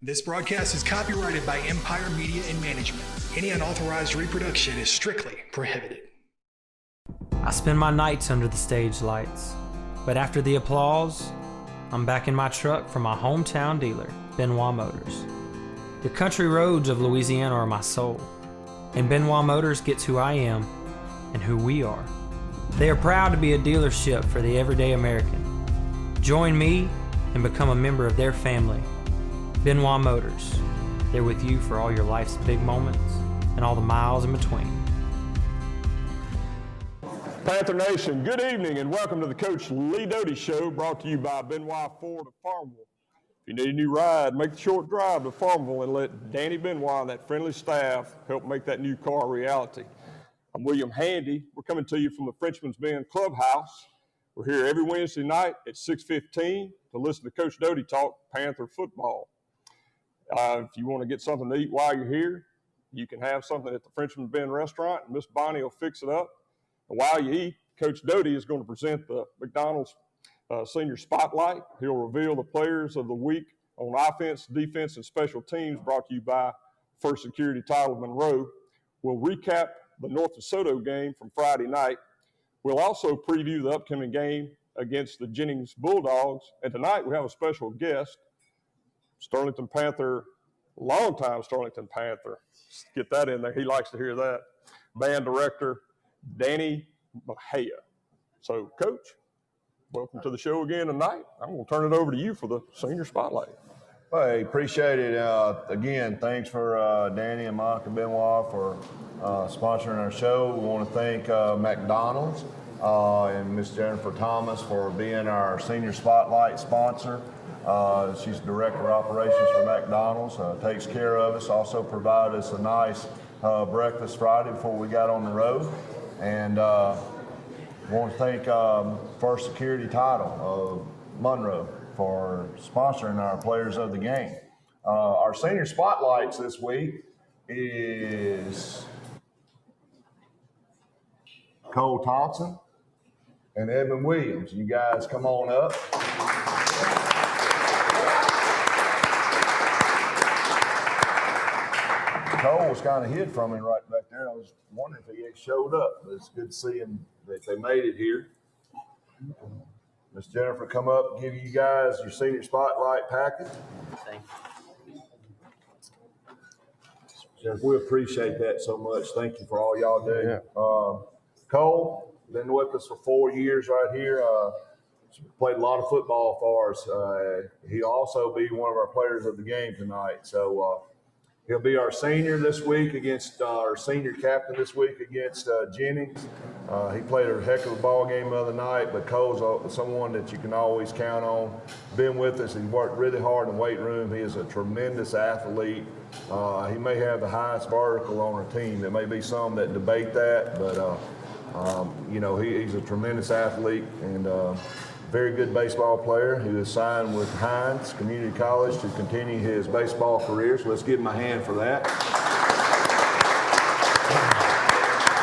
This broadcast is copyrighted by Empire Media and Management. Any unauthorized reproduction is strictly prohibited. I spend my nights under the stage lights, but after the applause, I'm back in my truck from my hometown dealer, Benoit Motors. The country roads of Louisiana are my soul, and Benoit Motors gets who I am and who we are. They are proud to be a dealership for the everyday American. Join me and become a member of their family. Benoit Motors, they're with you for all your life's big moments and all the miles in between. Panther Nation, good evening and welcome to the Coach Lee Doty Show, brought to you by Benoit Ford of Farmville. If you need a new ride, make the short drive to Farmville and let Danny Benoit and that friendly staff help make that new car a reality. I'm William Handy. We're coming to you from the Frenchman's Bend Clubhouse. We're here every Wednesday night at 6:15 to listen to Coach Doty talk Panther football. If you want to get something to eat while you're here, you can have something at the Frenchman's Bend restaurant, and Miss Bonnie will fix it up. And while you eat, Coach Doty is going to present the McDonald's Senior Spotlight. He'll reveal the players of the week on offense, defense, and special teams, brought to you by First Security Title Monroe. We'll recap the North DeSoto game from Friday night. We'll also preview the upcoming game against the Jennings Bulldogs. And tonight we have a special guest, Sterlington Panther, longtime Sterlington Panther. Get that in there. He likes to hear that. Band director, Danny Mahia. So, Coach, welcome to the show again tonight. I'm going to turn it over to you for the Senior Spotlight. Hey, appreciate it. Again, thanks for Danny and Monica Benoit for sponsoring our show. We want to thank McDonald's and Miss Jennifer Thomas for being our Senior Spotlight sponsor. She's Director of Operations for McDonald's, takes care of us, also provided us a nice breakfast Friday before we got on the road. And want to thank First Security Title of Monroe for sponsoring our players of the game. Our Senior Spotlights this week is Cole Thompson and Edmund Williams. You guys come on up. Cole was kind of hid from me right back there. I was wondering if he had showed up, but it's good to see him that they made it here. Miss Jennifer, come up and give you guys your Senior Spotlight package. Thank you. Jennifer, we appreciate that so much. Thank you for all y'all do. Yeah. Cole, been with us for 4 years right here. Played a lot of football for us. He'll also be one of our players of the game tonight. So he'll be our senior this week against our senior captain this week against Jennings. He played a heck of a ball game the other night, but Cole's someone that you can always count on. Been with us. He worked really hard in the weight room. He is a tremendous athlete. He may have the highest vertical on our team. There may be some that debate that, but he's a tremendous athlete and very good baseball player who is signed with Hines Community College to continue his baseball career. So let's give him a hand for that.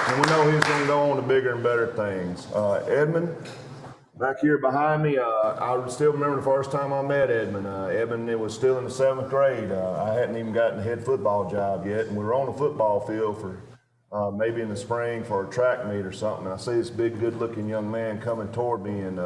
And we know he's going to go on to bigger and better things. Edmund, back here behind me, I still remember the first time I met Edmund. Edmund was still in the 7th grade. I hadn't even gotten a head football job yet, and we were on the football field for maybe in the spring for a track meet or something. I see this big, good-looking young man coming toward me, and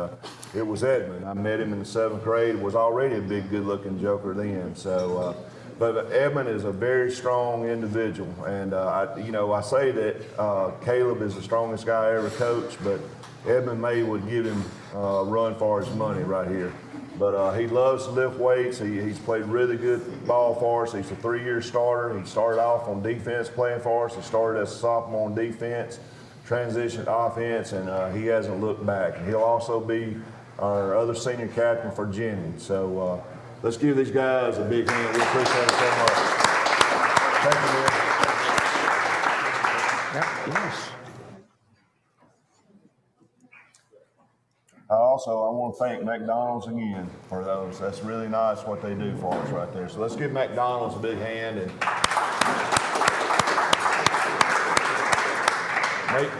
it was Edmund. I met him in the 7th grade. Was already a big, good-looking joker then. So, but Edmund is a very strong individual, and I say that Caleb is the strongest guy I ever coached, but Edmund May would give him a run for his money right here. But he loves to lift weights. He's played really good ball for us. He's a 3-year starter. He started off on defense playing for us. He started as a sophomore on defense, transitioned to offense, and he hasn't looked back. And he'll also be our other senior captain for Jennings. So let's give these guys a big hand. We appreciate it so much. Thank you, man. Yes. I want to thank McDonald's again for those. That's really nice what they do for us right there. So let's give McDonald's a big hand and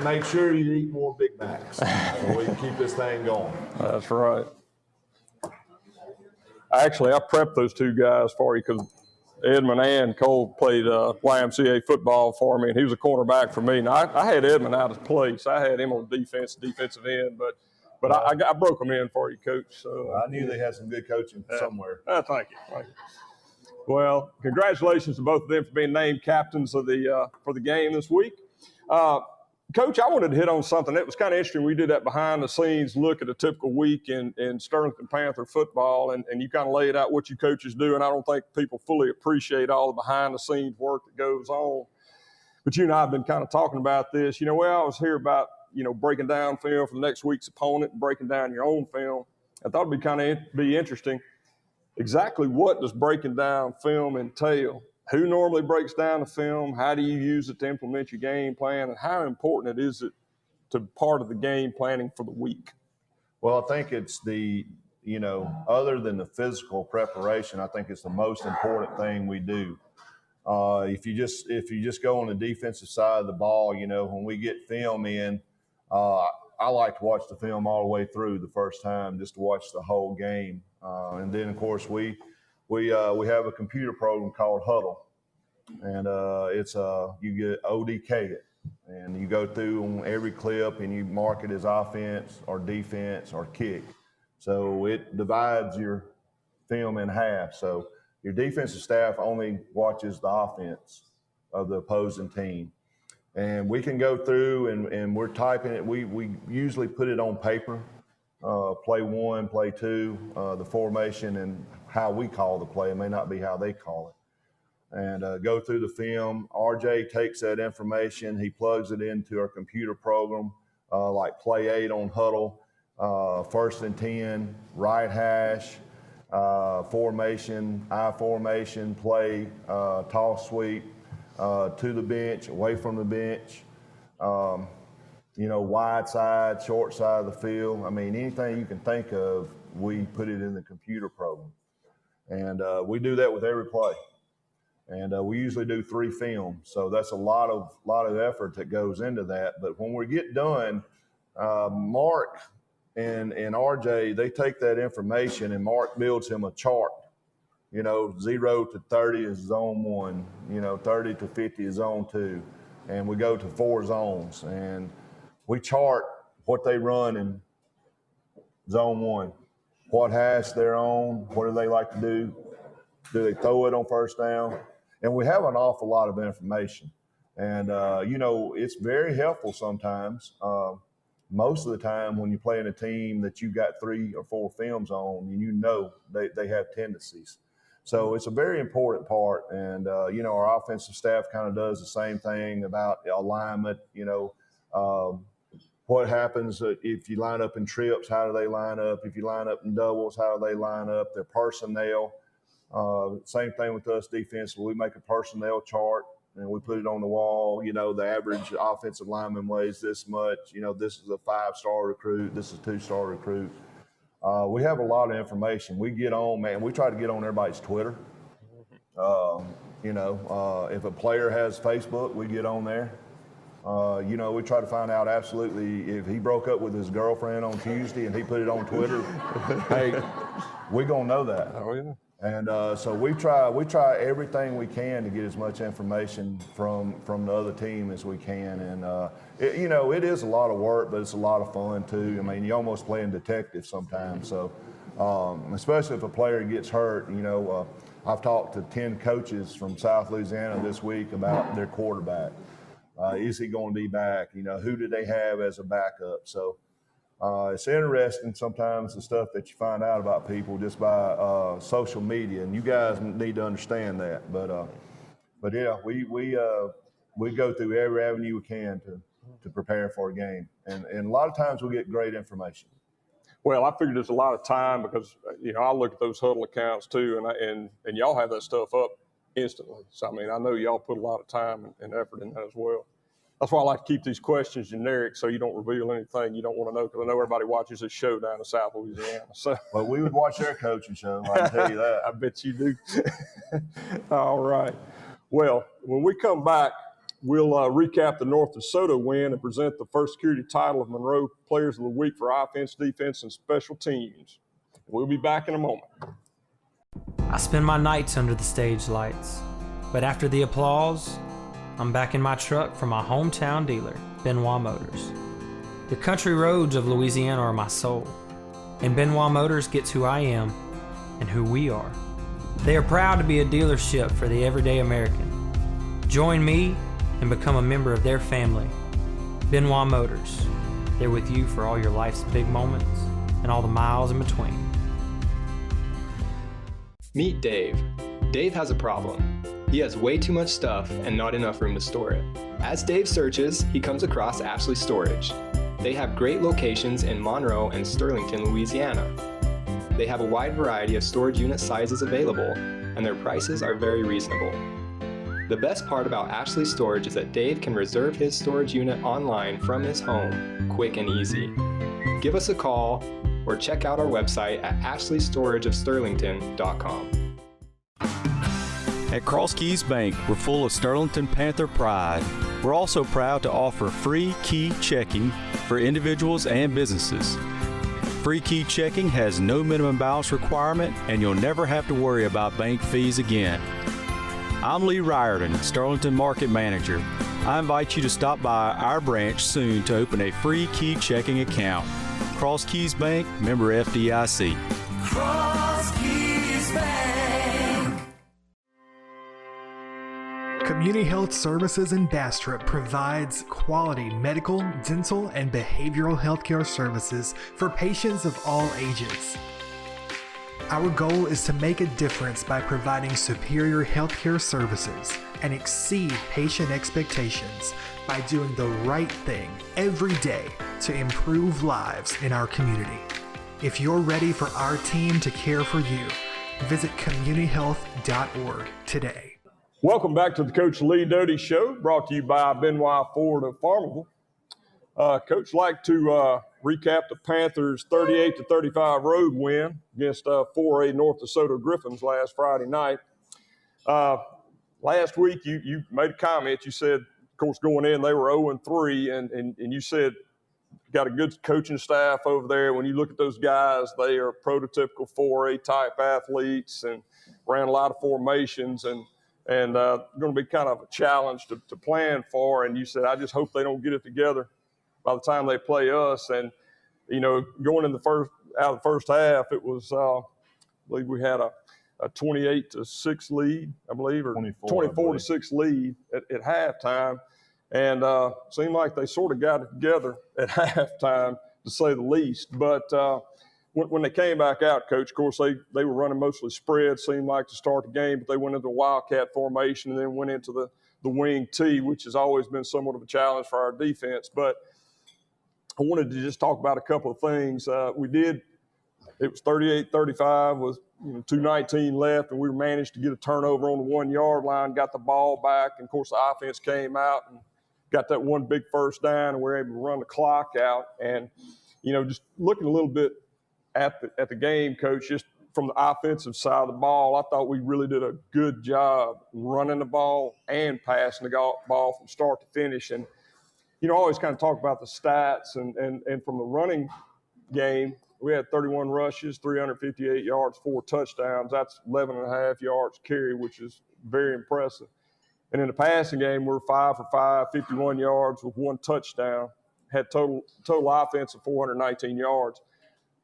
make sure you eat more Big Macs so we can keep this thing going. That's right. Actually, I prepped those two guys for you because Edmund and Cole played YMCA football for me, and he was a cornerback for me. Now, I had Edmund out of place. I had him on defensive end, but I broke him in for you, Coach. So I knew they had some good coaching somewhere. Thank you. Well, congratulations to both of them for being named captains of for the game this week. Coach, I wanted to hit on something that was kind of interesting. We did that behind-the-scenes look at a typical week in Sterlington Panther football, and you kind of laid out what you coaches do, and I don't think people fully appreciate all the behind-the-scenes work that goes on. But you and I have been kind of talking about this. We always hear about, breaking down film for the next week's opponent and breaking down your own film. I thought it'd be interesting. Exactly what does breaking down film entail? Who normally breaks down the film? How do you use it to implement your game plan? And how important is it to part of the game planning for the week? Well, I think it's other than the physical preparation, I think it's the most important thing we do. If you just go on the defensive side of the ball, when we get film in, I like to watch the film all the way through the first time, just to watch the whole game. And then, of course, we have a computer program called Huddle, and you get ODK it, and you go through on every clip and you mark it as offense or defense or kick. So it divides your film in half. So your defensive staff only watches the offense of the opposing team, and we can go through and we're typing it. We usually put it on paper. Play one, play two, the formation and how we call the play. It may not be how they call it. And go through the film. RJ takes that information. He plugs it into our computer program, like play 8 on Huddle, 1st and 10, right hash, formation, I formation, play, toss sweep, to the bench, away from the bench. Wide side, short side of the field. I mean, anything you can think of, we put it in the computer program. And we do that with every play. And we usually do 3 films. So that's a lot of effort that goes into that. But when we get done, Mark and RJ, they take that information and Mark builds him a chart. 0 to 30 is zone 1, 30 to 50 is zone 2. And we go to 4 zones. And we chart what they run in zone 1, what hash they're on, what do they like to do, do they throw it on first down? And we have an awful lot of information. And, it's very helpful sometimes. Most of the time when you're playing a team that you got 3 or 4 films on, and they have tendencies. So it's a very important part. And, our offensive staff kind of does the same thing about alignment, what happens if you line up in trips, how do they line up? If you line up in doubles, how do they line up? Their personnel. Same thing with us defensively. We make a personnel chart and we put it on the wall. The average offensive lineman weighs this much. This is a 5-star recruit. This is a 2-star recruit. We have a lot of information. We get on, man. We try to get on everybody's Twitter. If a player has Facebook, we get on there. We try to find out absolutely if he broke up with his girlfriend on Tuesday and he put it on Twitter, hey, we're going to know that. Oh, yeah. And so we try everything we can to get as much information from the other team as we can. And, it is a lot of work, but it's a lot of fun, too. I mean, you're almost playing detective sometimes. So especially if a player gets hurt, I've talked to 10 coaches from South Louisiana this week about their quarterback. Is he going to be back? Who do they have as a backup? So it's interesting sometimes the stuff that you find out about people just by social media, and you guys need to understand that. But yeah, we go through every avenue we can to prepare for a game, and a lot of times we get great information. Well, I figured there's a lot of time because I look at those huddle accounts too, and y'all have that stuff up instantly. So, I mean, I know y'all put a lot of time and effort in that as well. That's why I like to keep these questions generic so you don't reveal anything you don't want to know, because I know everybody watches this show down in South Louisiana. So, well, we would watch their coaching show, I can tell you that. I bet you do. All right. Well, when we come back, we'll recap the North DeSoto win and present the first security title of Monroe Players of the Week for offense, defense, and special teams. We'll be back in a moment. I spend my nights under the stage lights, but after the applause, I'm back in my truck from my hometown dealer, Benoit Motors. The country roads of Louisiana are my soul, and Benoit Motors gets who I am and who we are. They are proud to be a dealership for the everyday American. Join me and become a member of their family. Benoit Motors. They're with you for all your life's big moments and all the miles in between. Meet Dave. Dave has a problem. He has way too much stuff and not enough room to store it. As Dave searches, he comes across Ashley Storage. They have great locations in Monroe and Sterlington, Louisiana. They have a wide variety of storage unit sizes available, and their prices are very reasonable. The best part about Ashley Storage is that Dave can reserve his storage unit online from his home, quick and easy. Give us a call or check out our website at ashleystorageofsterlington.com. At Cross Keys Bank, we're full of Sterlington Panther pride. We're also proud to offer free key checking for individuals and businesses. Free key checking has no minimum balance requirement, and you'll never have to worry about bank fees again. I'm Lee Riordan, Sterlington Market Manager. I invite you to stop by our branch soon to open a free key checking account. Cross Keys Bank, member FDIC. Cross Keys Bank. Community Health Services in Bastrop provides quality medical, dental, and behavioral healthcare services for patients of all ages. Our goal is to make a difference by providing superior healthcare services and exceed patient expectations by doing the right thing every day to improve lives in our community. If you're ready for our team to care for you, visit communityhealth.org today. Welcome back to the Coach Lee Doty Show, brought to you by Benoit Ford of Farmerville. Coach, like to recap the Panthers' 38-35 road win against 4A North DeSoto Griffins last Friday night. Last week, you made a comment. You said, of course, going in, they were 0-3, and you said got a good coaching staff over there. When you look at those guys, they are prototypical 4A type athletes and ran a lot of formations and going to be kind of a challenge to plan for. And you said, I just hope they don't get it together by the time they play us. And, you know, going in out of the first half, it was, I believe we had a 28-6 lead, I believe, or 24-6 lead at halftime. And seemed like they sort of got it together at halftime, to say the least. But when they came back out, Coach, of course, they were running mostly spread, seemed like to start the game, but they went into Wildcat formation and then went into the wing T, which has always been somewhat of a challenge for our defense. But I wanted to just talk about a couple of things. It was 38-35 with 2:19 left, and we managed to get a turnover on the 1-yard line, got the ball back, and, of course, the offense came out and got that one big first down, and we were able to run the clock out. And, just looking a little bit at the game, Coach, just from the offensive side of the ball, I thought we really did a good job running the ball and passing the ball from start to finish. And, I always kind of talk about the stats, and from the running game, we had 31 rushes, 358 yards, 4 touchdowns. That's 11.5 yards carry, which is very impressive. And in the passing game, we're 5 for 5, 51 yards with 1 touchdown. Had total offense of 419 yards.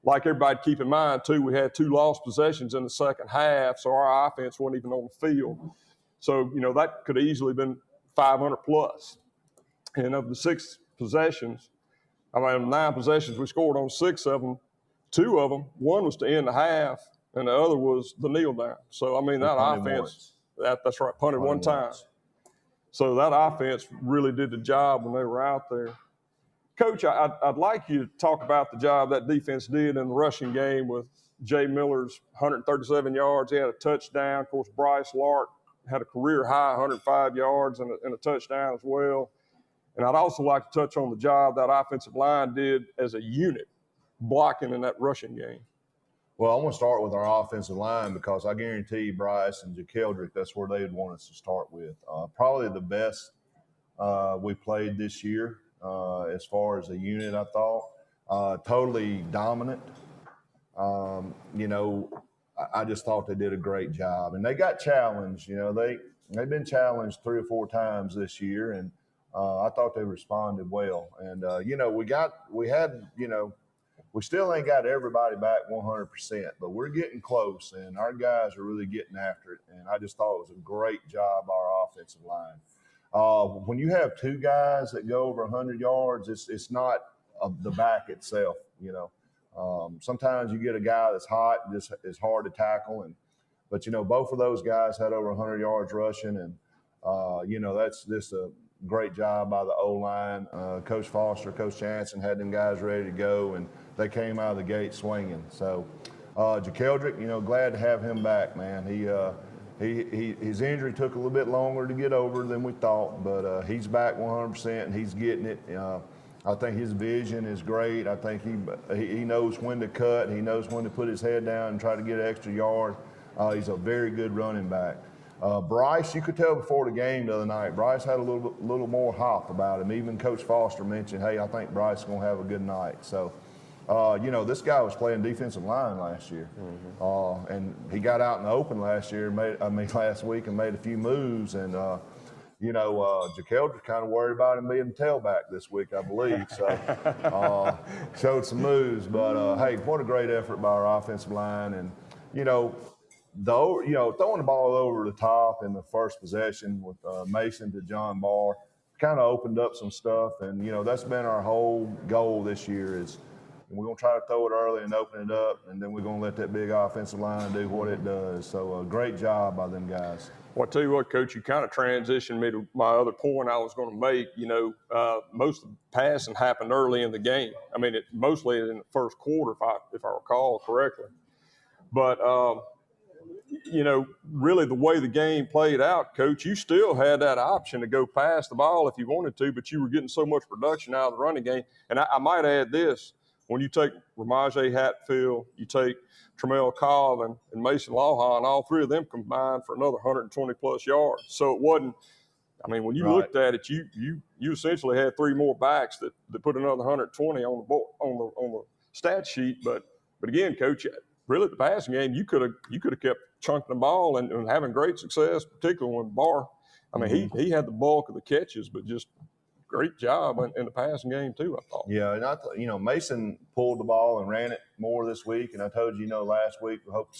Like everybody keep in mind, too, we had 2 lost possessions in the second half, so our offense wasn't even on the field. So, that could have easily been 500 plus. And of the 9 possessions, we scored on 6 of them. 2 of them, one was to end the half, and the other was the kneel down. So, that offense, that's right, punted one time. So that offense really did the job when they were out there. Coach, I'd like you to talk about the job that defense did in the rushing game with Jay Miller's 137 yards. He had a touchdown. Of course, Bryce Lark had a career high 105 yards and a touchdown as well. And I'd also like to touch on the job that offensive line did as a unit, blocking in that rushing game. Well, I want to start with our offensive line because I guarantee Bryce and JaKeldrick, that's where they'd want us to start with. Probably the best we played this year as far as a unit, I thought. Totally dominant. I just thought they did a great job, and they got challenged. You know, they've been challenged 3 or 4 times this year, and I thought they responded well. And you know, we still ain't got everybody back 100%, but we're getting close, and our guys are really getting after it. And I just thought it was a great job our offensive line. When you have 2 guys that go over 100 yards, it's not the back itself. You know, sometimes you get a guy that's hot and just is hard to tackle, but you know, both of those guys had over 100 yards rushing, and you know, that's just a great job by the O-line. Coach Foster, Coach Jansen had them guys ready to go, and they came out of the gate swinging. So JaKeldrick, you know, glad to have him back, man. His injury took a little bit longer to get over than we thought, but he's back 100% and he's getting it. I think his vision is great. I think he knows when to cut. He knows when to put his head down and try to get an extra yard. He's a very good running back. Bryce, you could tell before the game the other night, Bryce had a little more hop about him. Even Coach Foster mentioned, hey, I think Bryce is going to have a good night. So, you know, this guy was playing defensive line last year. And he got out in the open last week and made a few moves. And, you know, JaKeldrick kind of worried about him being the tailback this week, I believe. So, showed some moves. But, hey, what a great effort by our offensive line. And, you know, throwing the ball over the top in the first possession with Mason to John Barr kind of opened up some stuff. And, you know, that's been our whole goal this year is we're going to try to throw it early and open it up, and then we're going to let that big offensive line do what it does. So, great job by them guys. Well, I tell you what, Coach, you kind of transitioned me to my other point I was going to make. You know, most of the passing happened early in the game. I mean, mostly in the first quarter, if I recall correctly. But, you know, really the way the game played out, Coach, you still had that option to go pass the ball if you wanted to, but you were getting so much production out of the running game. And I might add this. When you take Ramaje Hatfield, you take Tremel Colvin and Mason Lawhon, all 3 of them combined for another 120-plus yards. So it wasn't – I mean, when you looked at it, you essentially had 3 more backs that put another 120 on the stat sheet. But again, Coach, really the passing game, you could have kept chunking the ball and having great success, particularly when Barr – I mean, he had the bulk of the catches, but just – great job in the passing game too, I thought. Yeah, and you know, Mason pulled the ball and ran it more this week, and I told you, last week we hope,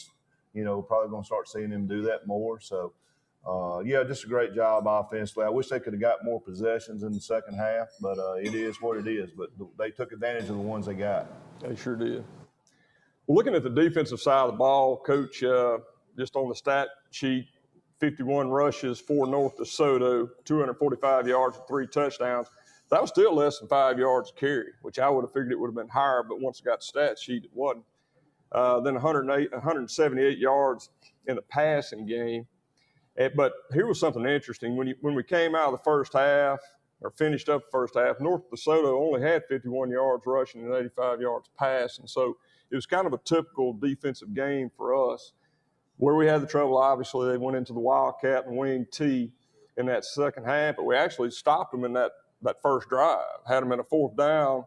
we're probably going to start seeing him do that more. So, yeah, just a great job offensively. I wish they could have got more possessions in the second half, but it is what it is. But they took advantage of the ones they got. They sure did. Well, looking at the defensive side of the ball, Coach, just on the stat sheet, 51 rushes, 4 North DeSoto, 245 yards and 3 touchdowns. That was still less than 5 yards a carry, which I would have figured it would have been higher, but once it got the stat sheet, it wasn't. Then 178 yards in the passing game. But here was something interesting. When we came out of the first half, or finished up the first half, North DeSoto only had 51 yards rushing and 85 yards passing. So it was kind of a typical defensive game for us. Where we had the trouble, obviously, they went into the Wildcat and wing T in that second half, but we actually stopped them in that first drive, had them in a 4th down,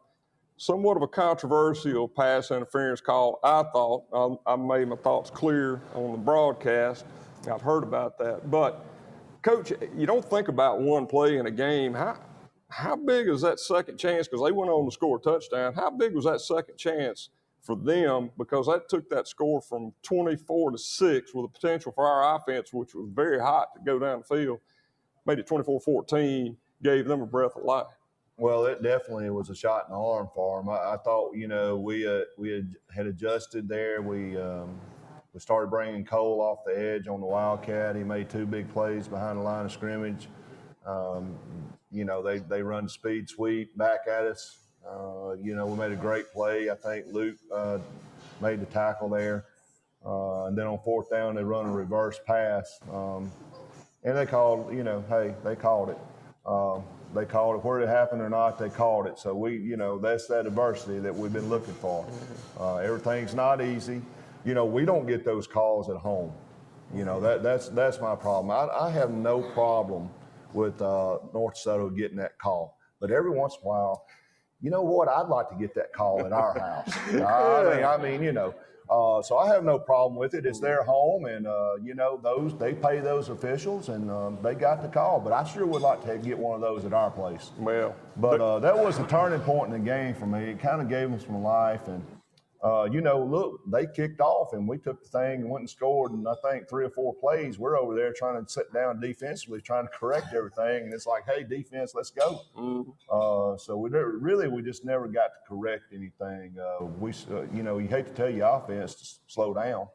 somewhat of a controversial pass interference call, I thought. I made my thoughts clear on the broadcast. I've heard about that. But, Coach, you don't think about one play in a game. How big is that second chance? Because they went on to score a touchdown. How big was that second chance for them, because that took that score from 24-6 with a potential for our offense, which was very hot to go down the field, made it 24-14, gave them a breath of life. Well, it definitely was a shot in the arm for them. I thought, we had adjusted there. We started bringing Cole off the edge on the Wildcat. He made 2 big plays behind the line of scrimmage. They run speed sweep back at us. We made a great play. I think Luke made the tackle there. And then on 4th down, they run a reverse pass. And they called, they called it. They called it. Whether it happened or not, they called it. So that's that adversity that we've been looking for. Everything's not easy. We don't get those calls at home. That's my problem. I have no problem with North DeSoto getting that call. But every once in a while, you know what? I'd like to get that call at our house. I mean, So I have no problem with it. It's their home, and they pay those officials, and they got the call. But I sure would like to get one of those at our place. Well, but that was a turning point in the game for me. It kind of gave them some life, and look, they kicked off, and we took the thing and went and scored. And I think 3 or 4 plays, we're over there trying to sit down defensively, trying to correct everything. And it's like, hey, defense, let's go. So we just never got to correct anything. You hate to tell you offense to slow down,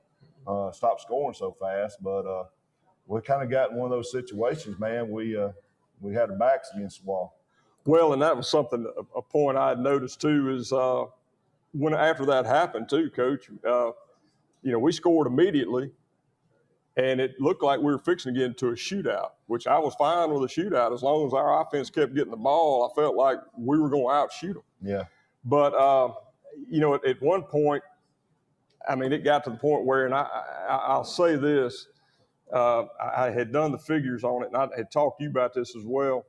stop scoring so fast, but we kind of got in one of those situations, man. We had our backs against the wall. Well, and that was a point I had noticed too, is when after that happened too, Coach, we scored immediately, and it looked like we were fixing to get into a shootout, which I was fine with a shootout as long as our offense kept getting the ball. I felt like we were going to outshoot them. Yeah. But at one point, I mean, it got to the point where, and I'll say this, I had done the figures on it, and I had talked to you about this as well.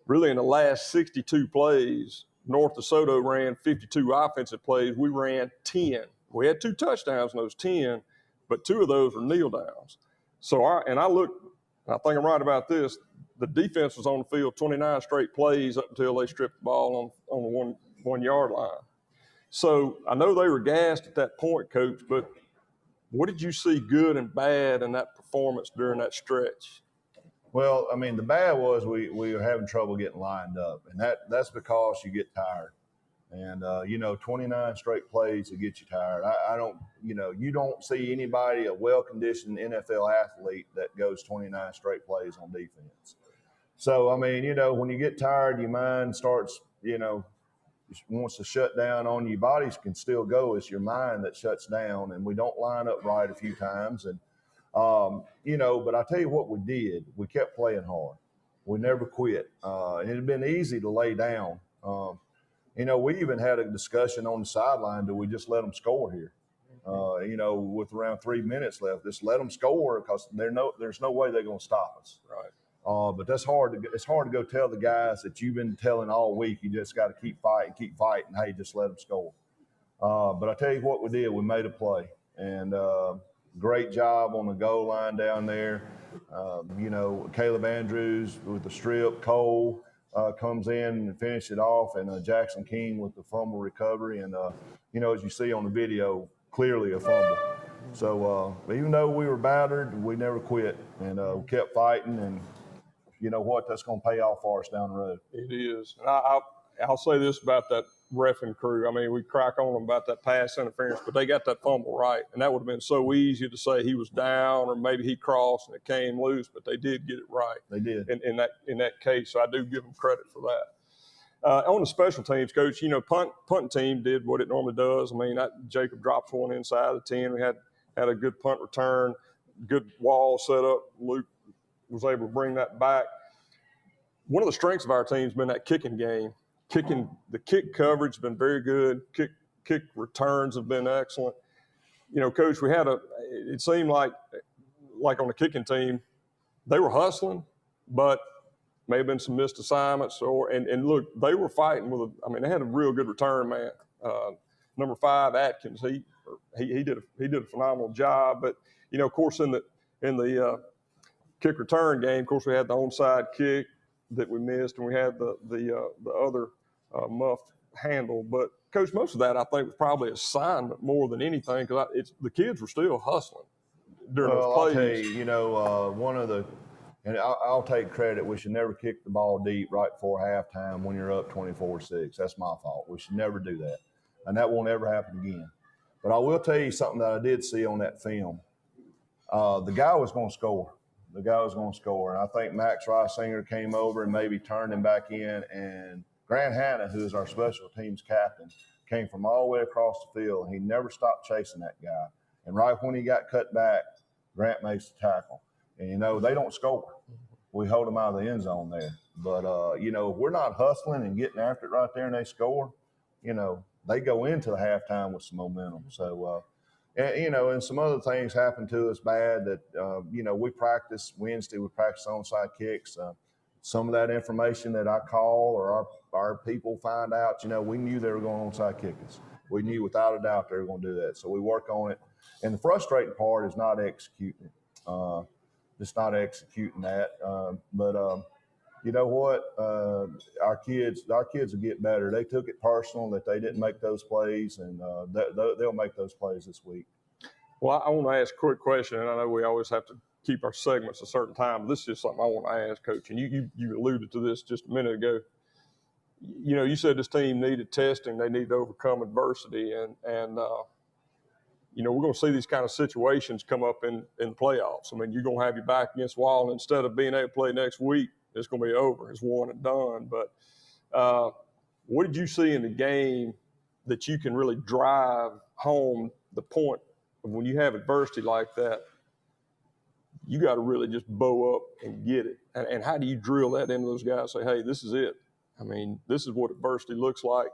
Really, in the last 62 plays, North DeSoto ran 52 offensive plays. We ran 10. We had 2 touchdowns in those 10, but 2 of those were kneel downs. So, I think I'm right about this. The defense was on the field 29 straight plays up until they stripped the ball on the 1 yard line. So I know they were gassed at that point, Coach, but what did you see good and bad in that performance during that stretch? Well, I mean, the bad was we were having trouble getting lined up, and that's because you get tired. And, 29 straight plays to get you tired. You don't see anybody, a well-conditioned NFL athlete, that goes 29 straight plays on defense. So, I mean, when you get tired, your mind starts, wants to shut down on you. Your bodies can still go. It's your mind that shuts down, and we don't line up right a few times. And, but I tell you what we did. We kept playing hard. We never quit. And it had been easy to lay down. We even had a discussion on the sideline. Do we just let them score here? With around 3 minutes left, just let them score because there's no way they're going to stop us. Right. But that's hard. It's hard to go tell the guys that you've been telling all week. You just got to keep fighting. Hey, just let them score. But I tell you what we did. We made a play, and great job on the goal line down there. Caleb Andrews with the strip. Cole comes in and finishes it off, and Jackson King with the fumble recovery. And, as you see on the video, clearly a fumble. So even though we were battered, we never quit, and we kept fighting. And you know what? That's going to pay off for us down the road. It is. And I'll say this about that reffing crew. I mean, we crack on them about that pass interference, but they got that fumble right. And that would have been so easy to say he was down or maybe he crossed and it came loose, but they did get it right. They did. In that case. So I do give them credit for that. On the special teams, Coach, punt team did what it normally does. I mean, Jacob drops one inside the 10. We had a good punt return, good wall set up. Luke was able to bring that back. One of the strengths of our team has been that kicking game. The kick coverage has been very good. Kick returns have been excellent. Coach, it seemed like on the kicking team, they were hustling, but may have been some missed assignments and look, they were fighting they had a real good return man. Number 5, Atkins, he did a phenomenal job. But of course, in the kick return game, of course, we had the onside kick that we missed, and we had the other muffed handle. But Coach, most of that I think was probably assignment more than anything, because the kids were still hustling during those plays. I'll tell you, and I'll take credit. We should never kick the ball deep right before halftime when you're up 24-6. That's my fault. We should never do that, and that won't ever happen again. But I will tell you something that I did see on that film. The guy was going to score. And I think Max Reisinger came over and maybe turned him back in. And Grant Hanna, who is our special teams captain, came from all the way across the field, and he never stopped chasing that guy. And right when he got cut back, Grant makes the tackle. And, they don't score. We hold them out of the end zone there. But, if we're not hustling and getting after it right there and they score, they go into the halftime with some momentum. So, and some other things happened to us bad that, we practice Wednesday, we practice onside kicks. Some of that information that I call or our people find out, we knew they were going onside kick us. We knew without a doubt they were going to do that. So we work on it. And the frustrating part is not executing it. Just not executing that. But you know what? Our kids will get better. They took it personal that they didn't make those plays, and they'll make those plays this week. Well, I want to ask a quick question, and I know we always have to keep our segments a certain time. But this is just something I want to ask, Coach. And you alluded to this just a minute ago. You know, you said this team needed testing. They needed to overcome adversity. And you know, we're going to see these kind of situations come up in the playoffs. I mean, you're going to have your back against the wall, and instead of being able to play next week, it's going to be over. It's one and done. But what did you see in the game that you can really drive home the point of when you have adversity like that, you got to really just bow up and get it? And how do you drill that into those guys? Say, hey, this is it. I mean, this is what adversity looks like.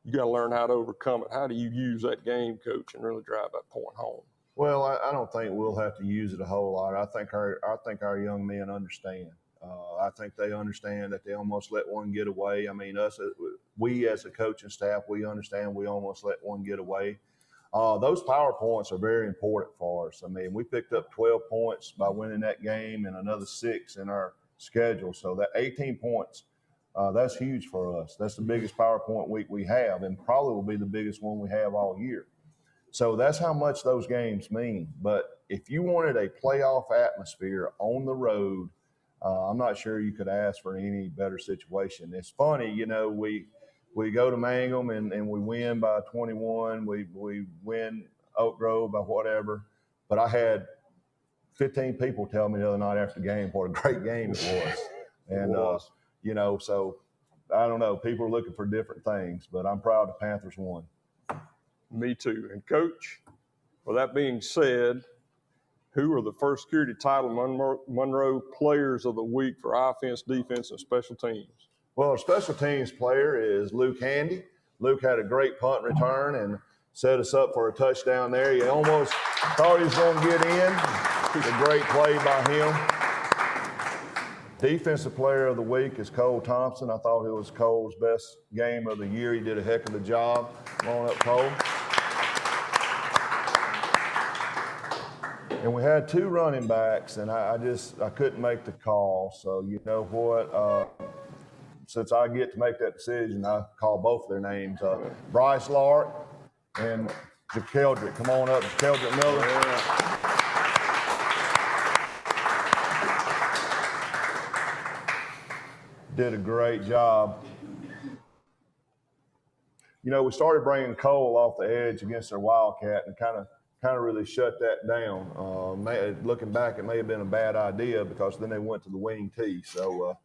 You got to learn how to overcome it. How do you use that game, Coach, and really drive that point home? Well, I don't think we'll have to use it a whole lot. I think our young men understand. I think they understand that they almost let one get away. I mean, we as a coaching staff, we understand we almost let one get away. Those power points are very important for us. I mean, we picked up 12 points by winning that game and another 6 in our schedule. So that 18 points, that's huge for us. That's the biggest power point week we have, and probably will be the biggest one we have all year. So that's how much those games mean. But if you wanted a playoff atmosphere on the road, I'm not sure you could ask for any better situation. It's funny, you know, we go to Mangum and we win by 21. We win Oak Grove by whatever. But I had 15 people tell me the other night after the game what a great game it was. And, you know, so I don't know. People are looking for different things, but I'm proud the Panthers won. Me too. And, Coach, with that being said, who are the first security title Monroe players of the week for offense, defense, and special teams? Well, our special teams player is Luke Handy. Luke had a great punt return and set us up for a touchdown there. He almost thought he was going to get in. It's a great play by him. Defensive player of the week is Cole Thompson. I thought it was Cole's best game of the year. He did a heck of a job. Come on up, Cole. And we had 2 running backs, and I couldn't make the call. So you know what? Since I get to make that decision, I call both of their names. Bryce Lark and JaKeldrick. Come on up, JaKeldrick Miller. Did a great job. You know, we started bringing Cole off the edge against their Wildcat and kind of really shut that down. Looking back, it may have been a bad idea because then they went to the wing tee. So,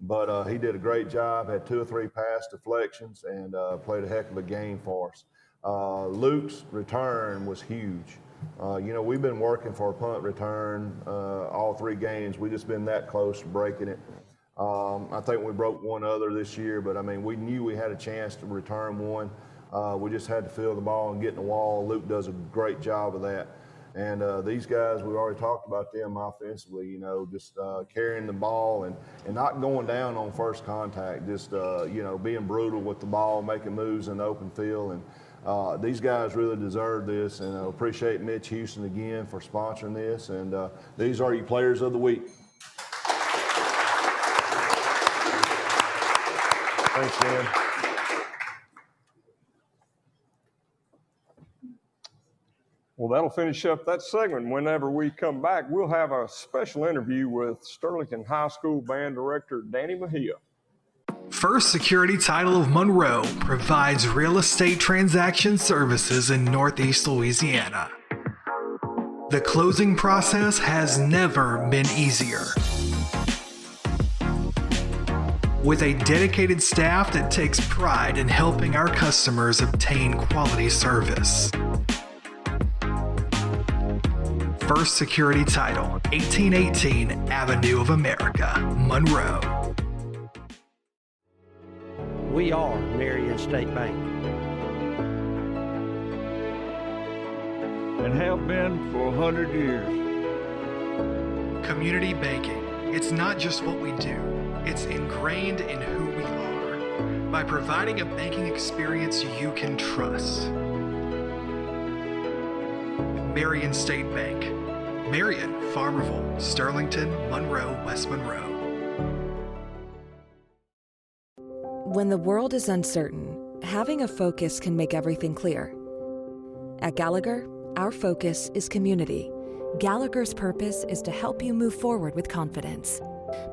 but he did a great job, had 2 or 3 pass deflections, and played a heck of a game for us. Luke's return was huge. You know, we've been working for a punt return all 3 games. We've just been that close to breaking it. I think we broke one other this year, but I mean, we knew we had a chance to return one. We just had to fill the ball and get in the wall. Luke does a great job of that. And these guys, we've already talked about them offensively, you know, just carrying the ball and not going down on first contact, just, you know, being brutal with the ball, making moves in the open field. And these guys really deserve this. And I appreciate Mitch Houston again for sponsoring this. And these are your players of the week. Thanks, Dan. Well, that'll finish up that segment. Whenever we come back, we'll have a special interview with Sterling High School Band Director Danny Mejia. First Security Title of Monroe provides real estate transaction services in Northeast Louisiana. The closing process has never been easier. With a dedicated staff that takes pride in helping our customers obtain quality service. First Security Title, 1818 Avenue of America, Monroe. We are Marion State Bank. And have been for 100 years. Community banking. It's not just what we do, it's ingrained in who we are. By providing a banking experience you can trust. Marion State Bank. Marion, Farmerville, Sterlington, Monroe, West Monroe. When the world is uncertain, having a focus can make everything clear. At Gallagher, our focus is community. Gallagher's purpose is to help you move forward with confidence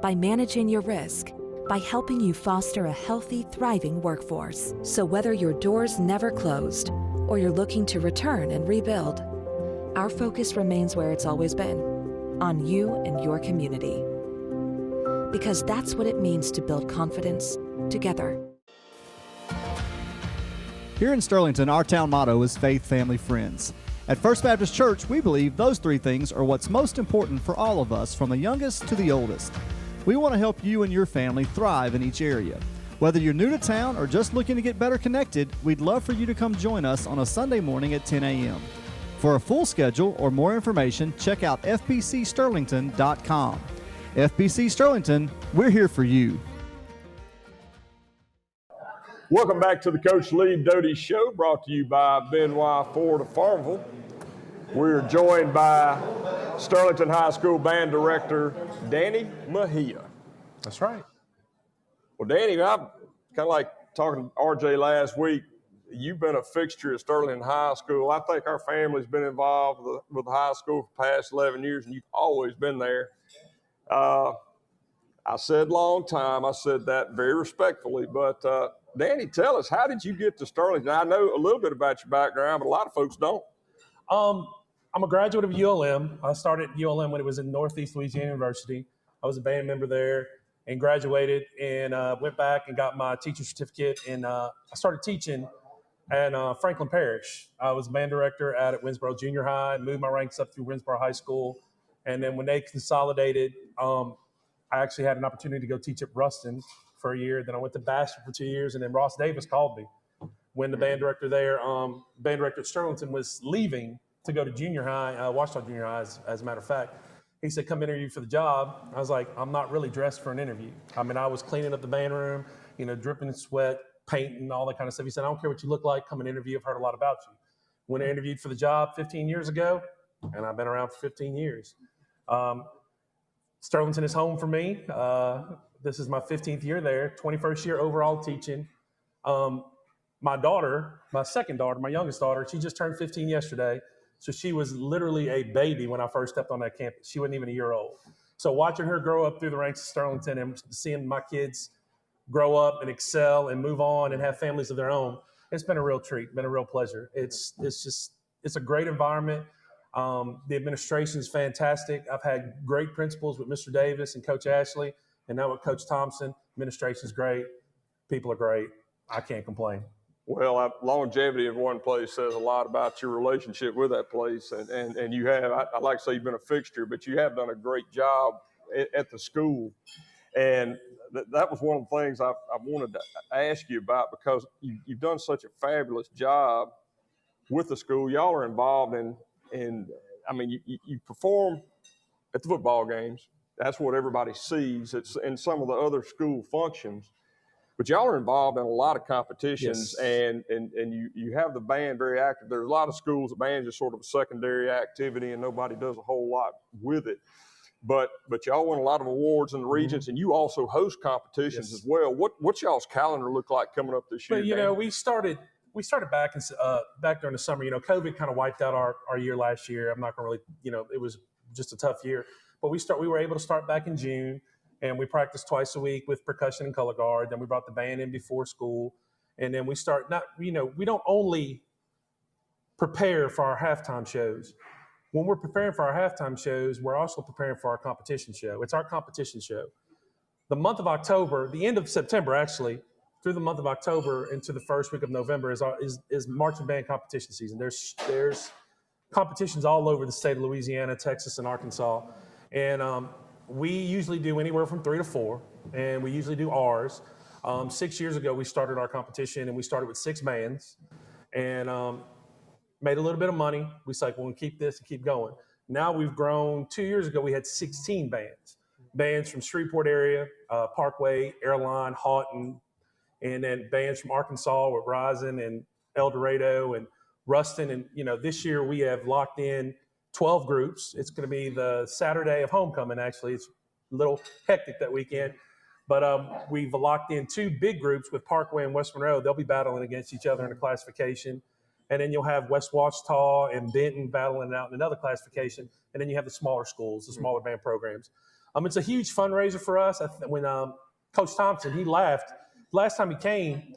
by managing your risk, by helping you foster a healthy, thriving workforce. So whether your doors never closed or you're looking to return and rebuild, our focus remains where it's always been, on you and your community. Because that's what it means to build confidence together. Here in Sterlington, our town motto is Faith, Family, Friends. At First Baptist Church, we believe those three things are what's most important for all of us, from the youngest to the oldest. We want to help you and your family thrive in each area. Whether you're new to town or just looking to get better connected, we'd love for you to come join us on a Sunday morning at 10 a.m. For a full schedule or more information, check out fbcsterlington.com. FBC Sterlington, we're here for you. Welcome back to the Coach Lee Doty Show, brought to you by Benoit Ford of Farmville. We're joined by Sterlington High School Band Director Danny Mejia. That's right. Well, Danny, I'm kind of like talking to RJ last week. You've been a fixture at Sterlington High School. I think our family's been involved with the high school for the past 11 years, and you've always been there. I said long time. I said that very respectfully, but Danny, tell us, how did you get to Sterlington? I know a little bit about your background, but a lot of folks don't. I'm a graduate of ULM. I started at ULM when it was in Northeast Louisiana University. I was a band member there and graduated and went back and got my teacher certificate. And I started teaching at Franklin Parish. I was band director at Winsboro Junior High, moved my ranks up through Winsboro High School. And then when they consolidated, I actually had an opportunity to go teach at Ruston for a year. Then I went to Bastrop for 2 years. And then Ross Davis called me when the band director there, band director at Sterlington, was leaving to go to junior high, Washita Junior High, as a matter of fact. He said, come interview for the job. I was like, I'm not really dressed for an interview. I mean, I was cleaning up the band room, dripping in sweat, painting, all that kind of stuff. He said, I don't care what you look like, come and interview. I've heard a lot about you. When I interviewed for the job 15 years ago, and I've been around for 15 years. Sterlington is home for me. This is my 15th year there, 21st year overall teaching. My daughter, my second daughter, my youngest daughter, she just turned 15 yesterday. So she was literally a baby when I first stepped on that campus. She wasn't even a year old. So watching her grow up through the ranks of Sterlington and seeing my kids grow up and excel and move on and have families of their own, it's been a real treat, been a real pleasure. It's a great environment. The administration is fantastic. I've had great principals with Mr. Davis and Coach Ashley, and now with Coach Thompson. Administration is great. People are great. I can't complain. Well, longevity of one place says a lot about your relationship with that place. And you have, I like to say you've been a fixture, but you have done a great job at the school. And that was one of the things I wanted to ask you about, because you've done such a fabulous job with the school. Y'all are involved in I mean, you perform at the football games. That's what everybody sees. It's in some of the other school functions. But y'all are involved in a lot of competitions, yes. and you have the band very active. There's a lot of schools, the band's just sort of a secondary activity, and nobody does a whole lot with it. But y'all win a lot of awards in the regions, and you also host competitions, yes. as well. What's y'all's calendar look like coming up this year? But, we started back during the summer. COVID kind of wiped out our year last year. I'm not going to really, it was just a tough year. But we were able to start back in June. And we practiced twice a week with percussion and color guard. Then we brought the band in before school. And then we we don't only prepare for our halftime shows. When we're preparing for our halftime shows, we're also preparing for our competition show. It's our competition show. The month of October, the end of September, actually, through the month of October into the first week of November is marching band competition season. There's competitions all over the state of Louisiana, Texas, and Arkansas. And we usually do anywhere from 3 to 4, and we usually do ours. 6 years ago, we started our competition, and we started with 6 bands, and made a little bit of money. We said, well, we'll keep this and keep going. Now we've grown. 2 years ago, we had 16 bands from Shreveport area, Parkway, Airline, Houghton, and then bands from Arkansas with Rising and El Dorado and Ruston. And, this year we have locked in 12 groups. It's going to be the Saturday of homecoming, actually. It's a little hectic that weekend. But we've locked in 2 big groups with Parkway and West Monroe. They'll be battling against each other in a classification. And then you'll have West Ouachita and Benton battling out in another classification. And then you have the smaller schools, the smaller band programs. It's a huge fundraiser for us. When Coach Thompson, he laughed. Last time he came,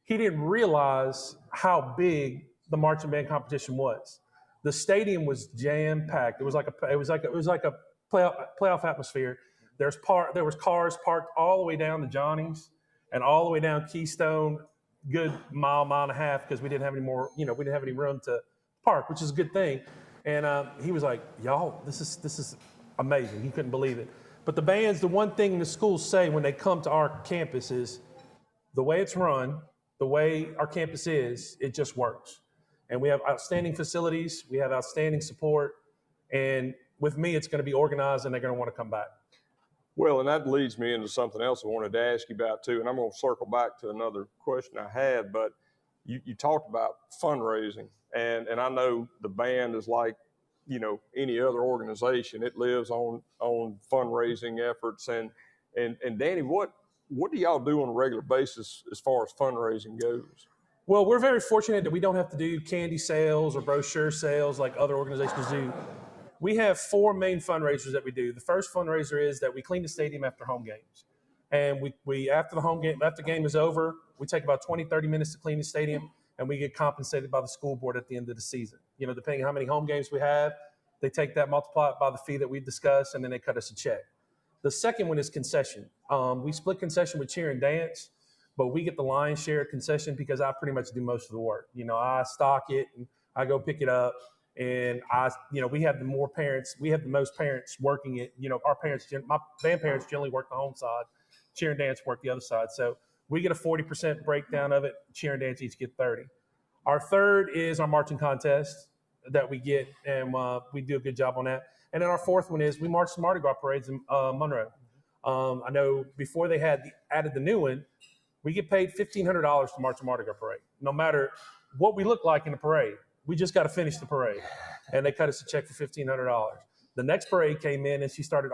he didn't realize how big the marching band competition was. The stadium was jam-packed. It was like a playoff atmosphere. There was cars parked all the way down to Jennings and all the way down Keystone, good mile and a half, because we didn't have any more. We didn't have any room to park, which is a good thing. And he was like, "Y'all, this is amazing." He couldn't believe it. But the bands, the one thing the schools say when they come to our campus is the way it's run, the way our campus is, it just works. And we have outstanding facilities. We have outstanding support. And with me, it's going to be organized, and they're going to want to come back. Well, and that leads me into something else I wanted to ask you about too, and I'm going to circle back to another question I had, but you talked about fundraising, and I know the band is like, any other organization. It lives on fundraising efforts, and Danny, what do y'all do on a regular basis as far as fundraising goes? Well, we're very fortunate that we don't have to do candy sales or brochure sales like other organizations do. We have 4 main fundraisers that we do. The first fundraiser is that we clean the stadium after home games. And we after the game is over, we take about 20, 30 minutes to clean the stadium, and we get compensated by the school board at the end of the season. Depending on how many home games we have, they take that, multiply it by the fee that we discussed, and then they cut us a check. The second one is concession. We split concession with cheer and dance, but we get the lion's share of concession because I pretty much do most of the work. I stock it and I go pick it up. And we have the most parents working it. My band parents generally work the home side, cheer and dance work the other side. So we get a 40% breakdown of it. Cheer and dance each get 30. Our third is our marching contest that we get, and we do a good job on that. And then our fourth one is we march the Mardi Gras parades in Monroe. I know before they added the new one, we get paid $1,500 to march a Mardi Gras parade, no matter what we look like in the parade. We just got to finish the parade, and they cut us a check for $1,500. The next parade came in, and she started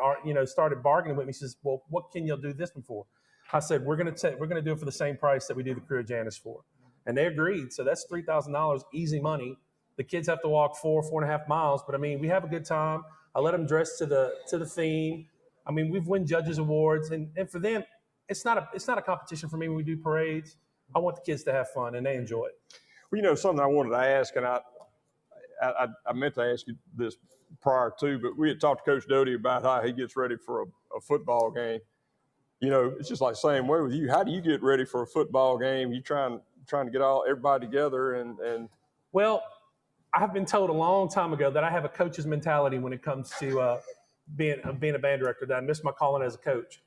bargaining with me. She says, "Well, what can you do this one for?" I said, "We're going to do it for the same price that we do the crew of Janus for," and they agreed. So that's $3,000 easy money. The kids have to walk 4.5 miles, but we have a good time. I let them dress to the theme. We've won judges awards, and for them, it's not a competition for me when we do parades. I want the kids to have fun, and they enjoy it. Well, something I wanted to ask, and I meant to ask you this prior to, but we had talked to Coach Doty about how he gets ready for a football game. It's just like same way with you. How do you get ready for a football game? You trying to get everybody together and Well, I have been told a long time ago that I have a coach's mentality when it comes to being a band director, that I miss my calling as a coach.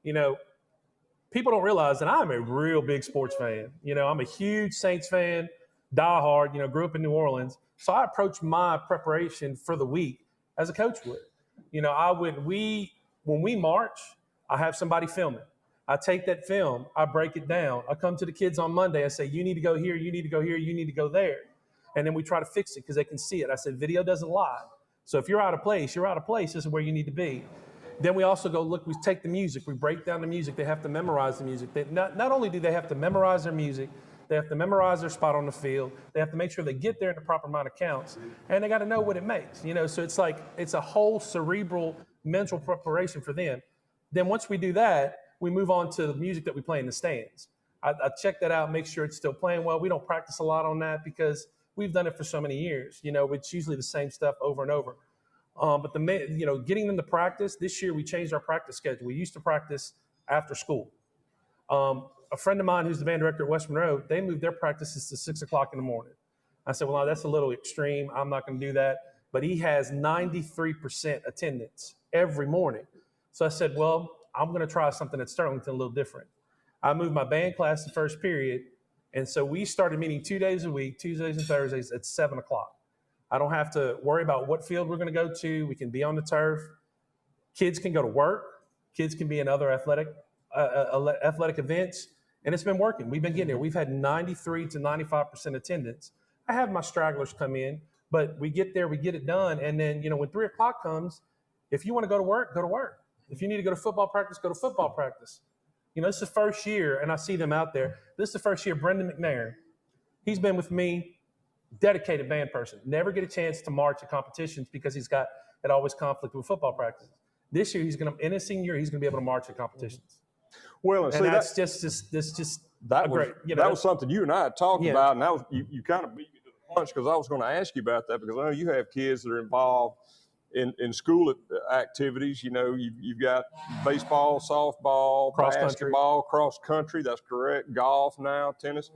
People don't realize that I'm a real big sports fan. I'm a huge Saints fan, diehard, grew up in New Orleans. So I approach my preparation for the week as a coach would. When we march, I have somebody film it. I take that film, I break it down. I come to the kids on Monday, I say, you need to go here, you need to go here, you need to go there. And then we try to fix it because they can see it. I said, video doesn't lie. So if you're out of place, you're out of place. This is where you need to be. Then we also go look, we take the music, we break down the music. They have to memorize the music. Not only do they have to memorize their music, they have to memorize their spot on the field. They have to make sure they get there in the proper amount of counts. And they got to know what it makes. So it's a whole cerebral mental preparation for them. Then once we do that, we move on to the music that we play in the stands. I check that out, make sure it's still playing well. We don't practice a lot on that because we've done it for so many years. It's usually the same stuff over and over. But getting them to practice, this year we changed our practice schedule. We used to practice after school. A friend of mine who's the band director at West Monroe, they moved their practices to 6 o'clock in the morning. I said, well, that's a little extreme. I'm not going to do that. But he has 93% attendance every morning. So I said, well, I'm going to try something at Sterlington a little different. I moved my band class to first period. And so we started meeting 2 days a week, Tuesdays and Thursdays at 7 o'clock. I don't have to worry about what field we're going to go to. We can be on the turf. Kids can go to work. Kids can be in other athletic events. And it's been working. We've been getting there. We've had 93 to 95% attendance. I have my stragglers come in, but we get there, we get it done. And then, when 3 o'clock comes, if you want to go to work, go to work. If you need to go to football practice, go to football practice. This is the first year, and I see them out there. This is the first year, Brendan McNair, he's been with me, dedicated band person. Never get a chance to march at competitions because he's got it always conflict with football practice. This year, in his senior year, he's going to be able to march at competitions. Well, and see, that's that was something you and I had talked about, and that was you kind of beat me to the punch because I was going to ask you about that because I know you have kids that are involved in school activities. You've got baseball, softball, basketball, cross country. That's correct. Golf now, tennis,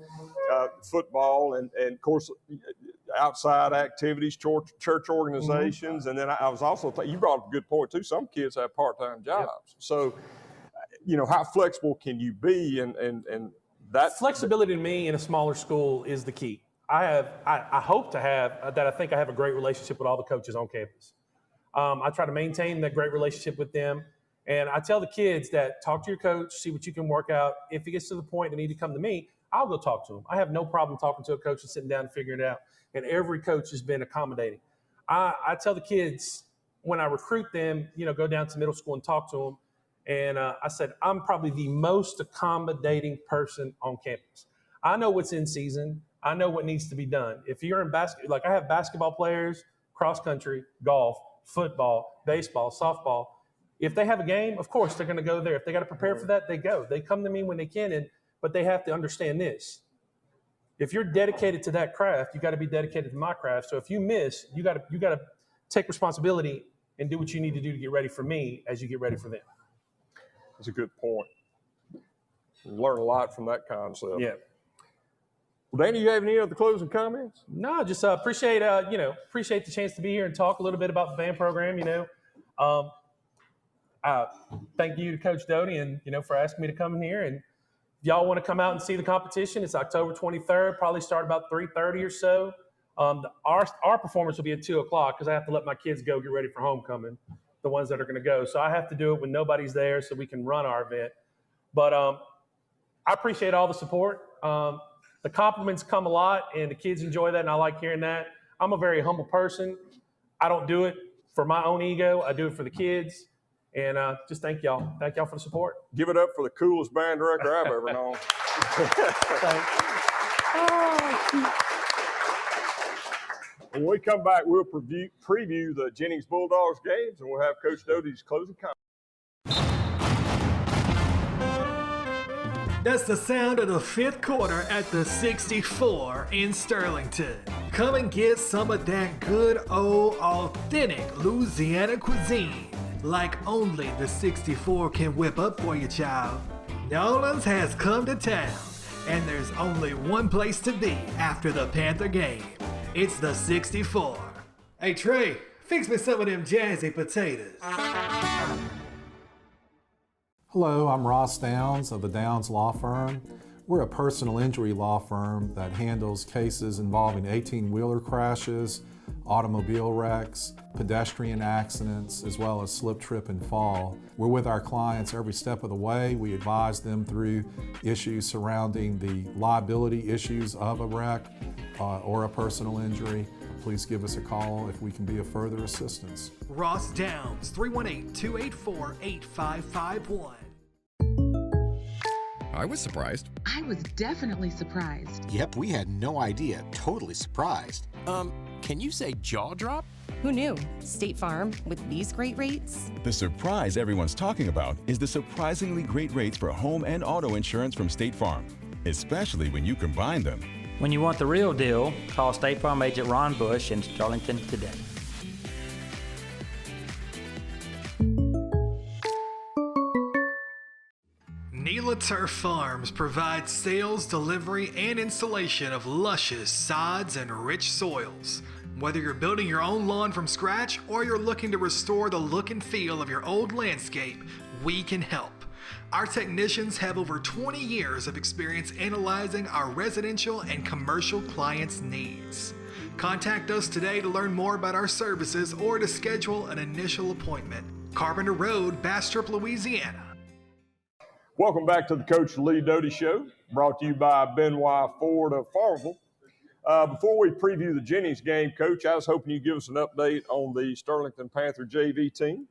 football, and of course outside activities, church organizations, and then I was also you brought up a good point too. Some kids have part-time jobs, so. How flexible can you be? And that flexibility to me in a smaller school is the key. I hope to have that. I think I have a great relationship with all the coaches on campus. I try to maintain that great relationship with them. And I tell the kids that talk to your coach, see what you can work out. If it gets to the point they need to come to me, I'll go talk to them. I have no problem talking to a coach and sitting down and figuring it out. And every coach has been accommodating. I tell the kids when I recruit them, go down to middle school and talk to them. And I said, I'm probably the most accommodating person on campus. I know what's in season. I know what needs to be done. If you're in basketball, like I have basketball players, cross country, golf, football, baseball, softball. If they have a game, of course, they're going to go there. If they got to prepare for that, they go. They come to me when they can, but they have to understand this. If you're dedicated to that craft, you got to be dedicated to my craft. So if you miss, you got to take responsibility and do what you need to do to get ready for me as you get ready for them. That's a good point. Learn a lot from that concept. Yeah. Well, Danny, you have any other closing comments? No, just appreciate the chance to be here and talk a little bit about the band program. Thank you to Coach Doty and for asking me to come in here. And if y'all want to come out and see the competition, it's October 23rd. Probably start about 3:30 or so. Our performance will be at 2 o'clock because I have to let my kids go get ready for homecoming. The ones that are going to go. So I have to do it when nobody's there so we can run our event. But I appreciate all the support. The compliments come a lot and the kids enjoy that and I like hearing that. I'm a very humble person. I don't do it for my own ego. I do it for the kids. And just thank y'all. Thank y'all for the support. Give it up for the coolest band director I've ever known. When we come back, we'll preview the Jennings Bulldogs games, and we'll have Coach Doty's closing comments. That's the sound of the fifth quarter at the 64 in Sterlington. Come and get some of that good old authentic Louisiana cuisine, like only the 64 can whip up for you, child. Nolan's has come to town, and there's only one place to be after the Panther game. It's the 64. Hey Trey, fix me some of them jazzy potatoes. Hello, I'm Ross Downs of the Downs Law Firm. We're a personal injury law firm that handles cases involving 18-wheeler crashes, automobile wrecks, pedestrian accidents, as well as slip, trip, and fall. We're with our clients every step of the way. We advise them through issues surrounding the liability issues of a wreck or a personal injury. Please give us a call if we can be of further assistance. Ross Downs, 318-284-8551. I was surprised. I was definitely surprised. Yep, we had no idea. Totally surprised. Can you say jaw drop? Who knew? State Farm, with these great rates? The surprise everyone's talking about is the surprisingly great rates for home and auto insurance from State Farm, especially when you combine them. When you want the real deal, call State Farm agent Ron Bush in Sterlington today. Neela Turf Farms provides sales, delivery, and installation of luscious sods and rich soils. Whether you're building your own lawn from scratch or you're looking to restore the look and feel of your old landscape, we can help. Our technicians have over 20 years of experience analyzing our residential and commercial clients' needs. Contact us today to learn more about our services or to schedule an initial appointment. Carpenter Road, Bastrop, Louisiana. Welcome back to the Coach Lee Doty Show, brought to you by Benoit Ford of Farmville. Before we preview the Jennings game, Coach, I was hoping you'd give us an update on the Sterlington Panther JV team.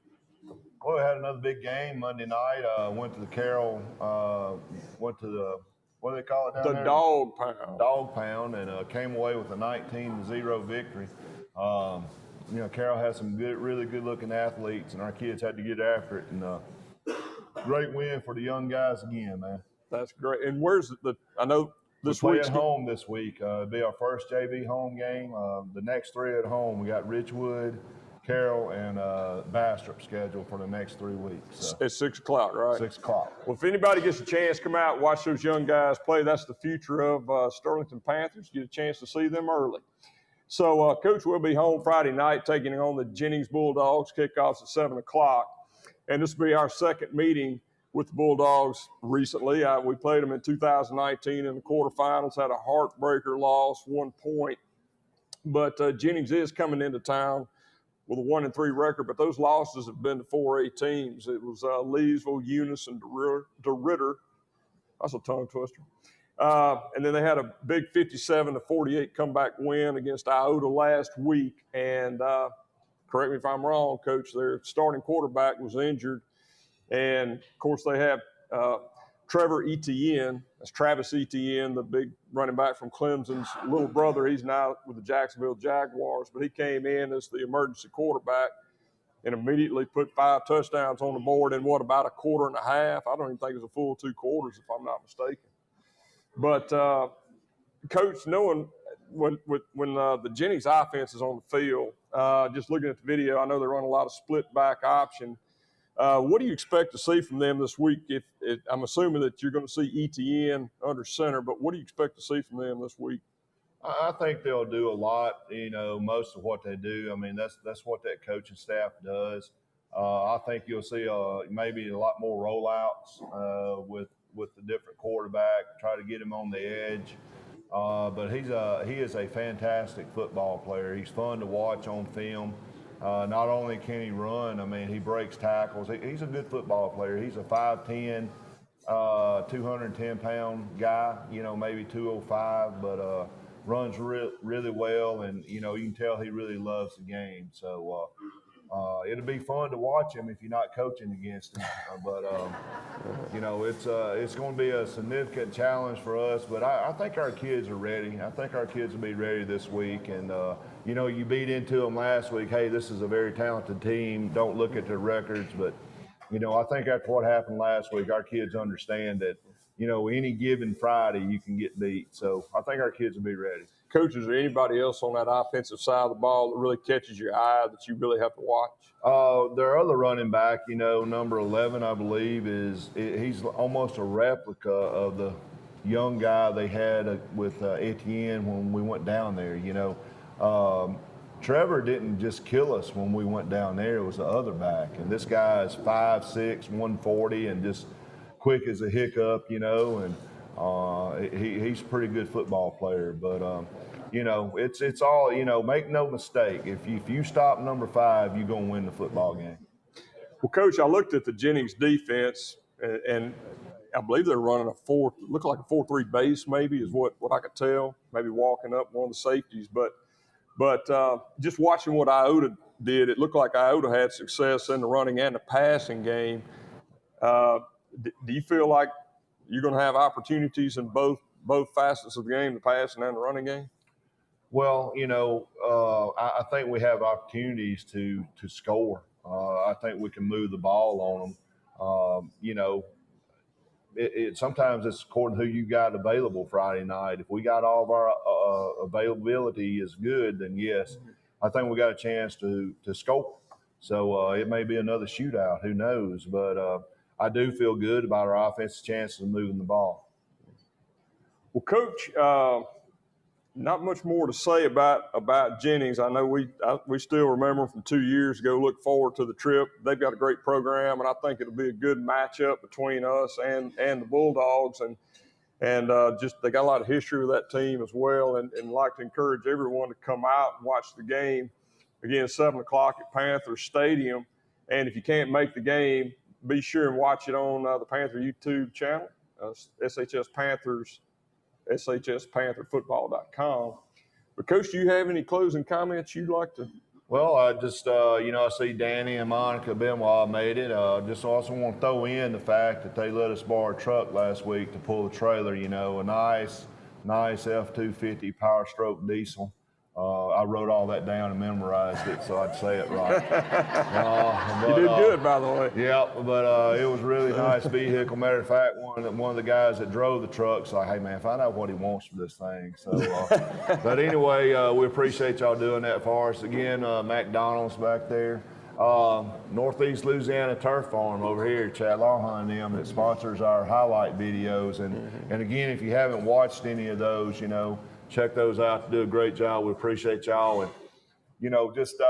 Well, we had another big game Monday night. Went to the Carroll, went to the, what do they call it down there? The Dog Pound. Dog Pound, and came away with a 19-0 victory. You know, Carroll has some really good-looking athletes, and our kids had to get after it. And great win for the young guys again, man. That's great. And where's I know this week. We week's play at home this week. It'll be our first JV home game. The next three at home, we got Richwood, Carroll, and Bastrop scheduled for the next 3 weeks. So. It's 6 o'clock, right? 6 o'clock. Well, if anybody gets a chance, come out and watch those young guys play. That's the future of Sterlington Panthers. Get a chance to see them early. So, Coach, we'll be home Friday night taking on the Jennings Bulldogs. Kickoffs at 7 o'clock. And this will be our second meeting with the Bulldogs recently. We played them in 2019 in the quarterfinals, had a heartbreaker loss, 1 point. But Jennings is coming into town with a 1-3 record, but those losses have been to 4A teams. It was Leesville, Eunice, and DeRitter. That's a tongue twister. And then they had a big 57-48 comeback win against Iota last week. And correct me if I'm wrong, Coach, their starting quarterback was injured. And, of course, they have Trevor Etienne. That's Travis Etienne, the big running back from Clemson's little brother. He's now with the Jacksonville Jaguars. But he came in as the emergency quarterback and immediately put 5 touchdowns on the board in, about a quarter and a half. I don't even think it was a full 2 quarters, if I'm not mistaken. But, Coach, knowing when the Jennings offense is on the field, just looking at the video, I know they run a lot of split-back option. What do you expect to see from them this week? I'm assuming that you're going to see ETN under center, but what do you expect to see from them this week? I think they'll do a lot, you know, most of what they do. I mean, that's what that coaching staff does. I think you'll see maybe a lot more rollouts with the different quarterback, try to get him on the edge. But he is a fantastic football player. He's fun to watch on film. Not only can he run, I mean, he breaks tackles. He's a good football player. He's a 5'10", 210-pound guy, you know, maybe 205, but runs really well, and, you know, you can tell he really loves the game. So it'll be fun to watch him if you're not coaching against him. You know, it's going to be a significant challenge for us, but I think our kids are ready. I think our kids will be ready this week. And, you know, you beat into them last week, hey, this is a very talented team. Don't look at their records. But, you know, I think after what happened last week, our kids understand that, you know, any given Friday you can get beat. So I think our kids will be ready. Coach, is there anybody else on that offensive side of the ball that really catches your eye that you really have to watch? Their other running back, you know, number 11, I believe, he's almost a replica of the young guy they had with Etienne when we went down there, you know. Trevor didn't just kill us when we went down there. It was the other back. And this guy is 5'6", 140, and just quick as a hiccup, you know, and he's a pretty good football player. But, you know, it's all, you know, make no mistake. If you stop number 5, you're going to win the football game. Well, Coach, I looked at the Jennings defense, and I believe they're running look like a 4-3 base maybe is what I could tell, maybe walking up one of the safeties. But just watching what Iota did, it looked like Iota had success in the running and the passing game. Do you feel like you're going to have opportunities in both facets of the game, the passing and the running game? Well, you know, I think we have opportunities to score. I think we can move the ball on them. You know, sometimes it's according to who you got available Friday night. If we got all of our availability is good, then yes, I think we got a chance to score. So it may be another shootout, who knows? But I do feel good about our offensive chances of moving the ball. Well, Coach, not much more to say about Jennings. I know we still remember from 2 years ago, look forward to the trip. They've got a great program, and I think it'll be a good matchup between us and the Bulldogs. And just they got a lot of history with that team as well, and like to encourage everyone to come out and watch the game. Again, 7 o'clock at Panther Stadium. And if you can't make the game, be sure and watch it on the Panther YouTube channel, SHS Panthers, SHSPantherFootball.com. But Coach, do you have any closing comments you'd like to? Well, I just, I see Danny and Monica Benoit made it. Just also want to throw in the fact that they let us borrow a truck last week to pull the trailer, a nice F-250 Power Stroke diesel. I wrote all that down and memorized it so I'd say it right. You did good, by the way. Yeah, but it was a really nice vehicle. Matter of fact, one of the guys that drove the truck's like, hey, man, find out what he wants for this thing. So, but anyway, we appreciate y'all doing that for us. Again, McDonald's back there. Northeast Louisiana Turf Farm over here, Chad Lawhon and them, that sponsors our highlight videos. And again, if you haven't watched any of those, check those out. They do a great job. We appreciate y'all. And, just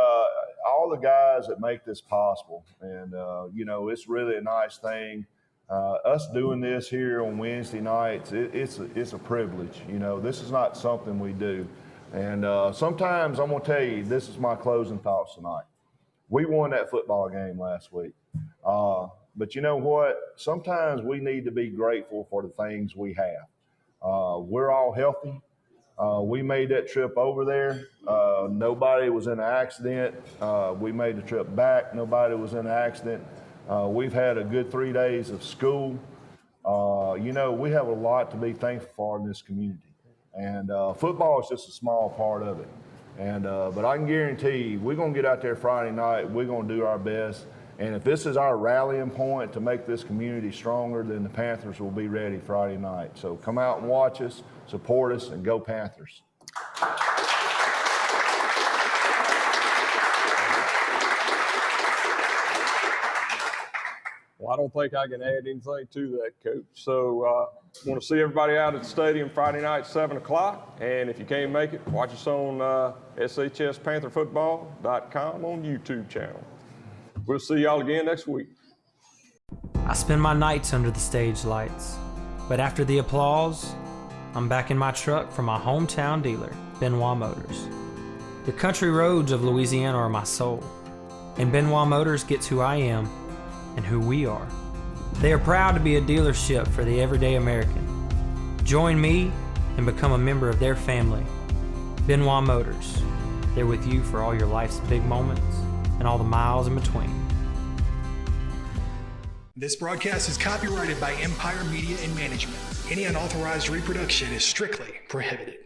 all the guys that make this possible. And, it's really a nice thing. Us doing this here on Wednesday nights, it's a privilege. This is not something we do. And sometimes I'm going to tell you, this is my closing thoughts tonight. We won that football game last week. But you know what? Sometimes we need to be grateful for the things we have. We're all healthy. We made that trip over there. Nobody was in an accident. We made the trip back. Nobody was in an accident. We've had a good 3 days of school. We have a lot to be thankful for in this community. And football is just a small part of it. And but I can guarantee you, we're going to get out there Friday night. We're going to do our best. And if this is our rallying point to make this community stronger, then the Panthers will be ready Friday night. So come out and watch us, support us, and go Panthers. Well, I don't think I can add anything to that, Coach. So want to see everybody out at the stadium Friday night, 7 o'clock. And if you can't make it, watch us on shspantherfootball.com on YouTube channel. We'll see y'all again next week. I spend my nights under the stage lights, but after the applause, I'm back in my truck from my hometown dealer, Benoit Motors. The country roads of Louisiana are my soul, and Benoit Motors gets who I am and who we are. They are proud to be a dealership for the everyday American. Join me and become a member of their family. Benoit Motors, they're with you for all your life's big moments and all the miles in between. This broadcast is copyrighted by Empire Media and Management. Any unauthorized reproduction is strictly prohibited.